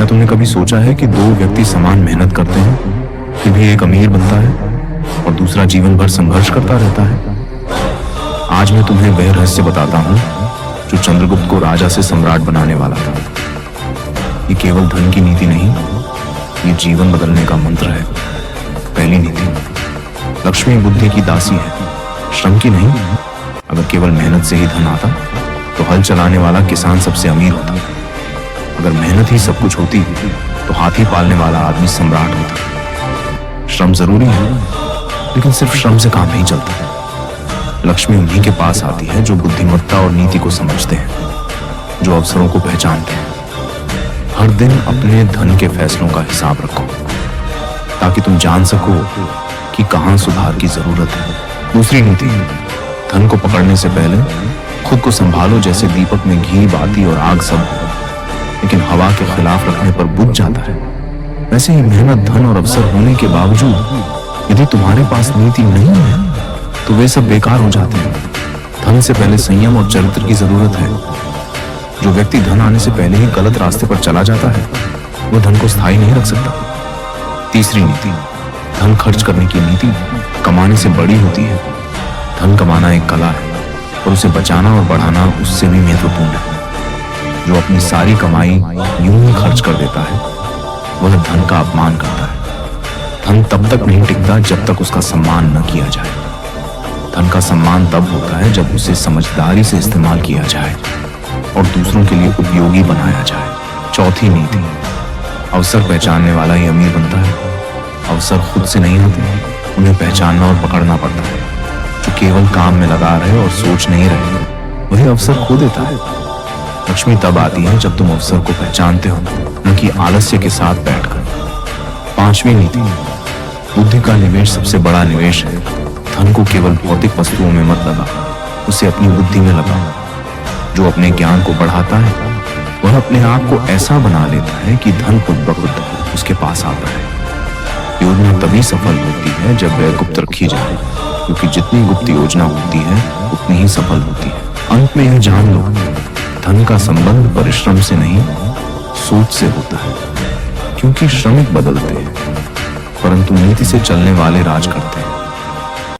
क्या तुमने कभी सोचा है कि दो व्यक्ति समान मेहनत करते हैं, फिर भी एक अमीर बनता है और दूसरा जीवन भर संघर्ष करता रहता है? आज मैं तुम्हें वह रहस्य बताता हूं जो चंद्रगुप्त को राजा से सम्राट बनाने वाला था। ये केवल धन की नीति नहीं, ये जीवन बदलने का मंत्र है। पहली नीति, लक्ष्मी बुद्धि की दासी है, श्रम की नहीं। अगर केवल मेहनत से ही धन आता तो हल चलाने वाला किसान सबसे अमीर होता। अगर मेहनत ही सब कुछ होती तो हाथी पालने वाला आदमी सम्राट होता। श्रम जरूरी है, लेकिन सिर्फ श्रम से काम नहीं चलता। लक्ष्मी उन्हीं के पास आती है जो बुद्धिमत्ता और नीति को समझते हैं, जो अवसरों को पहचानते हैं। हर दिन अपने धन के फैसलों का हिसाब रखो, ताकि तुम जान सको कि कहां सुधार की जरूरत है। दूसरी नीति, धन को पकड़ने से पहले खुद को संभालो जैसे दीपक में घी, बाती और आग सब हो, लेकिन हवा के खिलाफ रखने पर बुझ जाता है। वैसे ही मेहनत, धन और अवसर होने के बावजूद यदि तुम्हारे पास नीति नहीं है तो वे सब बेकार हो जाते हैं। धन से पहले संयम और चरित्र की जरूरत है। जो व्यक्ति धन आने से पहले ही गलत रास्ते पर चला जाता है, वो धन को स्थायी नहीं रख सकता। तीसरी नीति, धन खर्च करने की नीति कमाने से बड़ी होती है। धन कमाना एक कला है और उसे बचाना और बढ़ाना उससे भी महत्वपूर्ण है। जो अपनी सारी कमाई यूं ही खर्च कर देता है, वह धन का अपमान करता है। धन तब तक नहीं टिकता जब तक उसका सम्मान न किया जाए। धन का सम्मान तब होता है जब उसे समझदारी से इस्तेमाल किया जाए और दूसरों के लिए उपयोगी बनाया जाए। चौथी नीति, अवसर पहचानने वाला ही अमीर बनता है। अवसर खुद से नहीं आते, उन्हें पहचानना और पकड़ना पड़ता है। जो केवल काम में लगा रहे और सोच नहीं रहे, वही अवसर खो देता है। लक्ष्मी तब आती है जब तुम अवसर को पहचानते हो, न कि आलस्य के साथ बैठकर। पांचवी नीति, बुद्धि का निवेश सबसे बड़ा निवेश है। धन को केवल भौतिक वस्तुओं में मत लगा, उसे अपनी बुद्धि में लगाओ। जो अपने ज्ञान को बढ़ाता है, वह अपने आप को ऐसा बना लेता है कि धन खुद ब खुद उसके पास आता है। योजना तभी सफल होती है जब वह गुप्त रखी जाए, क्योंकि जितनी गुप्त योजना होती है उतनी ही सफल होती है। अंत में यह जान लो, धन का संबंध परिश्रम से नहीं, सोच से होता है। क्योंकि श्रमिक बदलते हैं, परंतु नीति से चलने वाले राज करते हैं।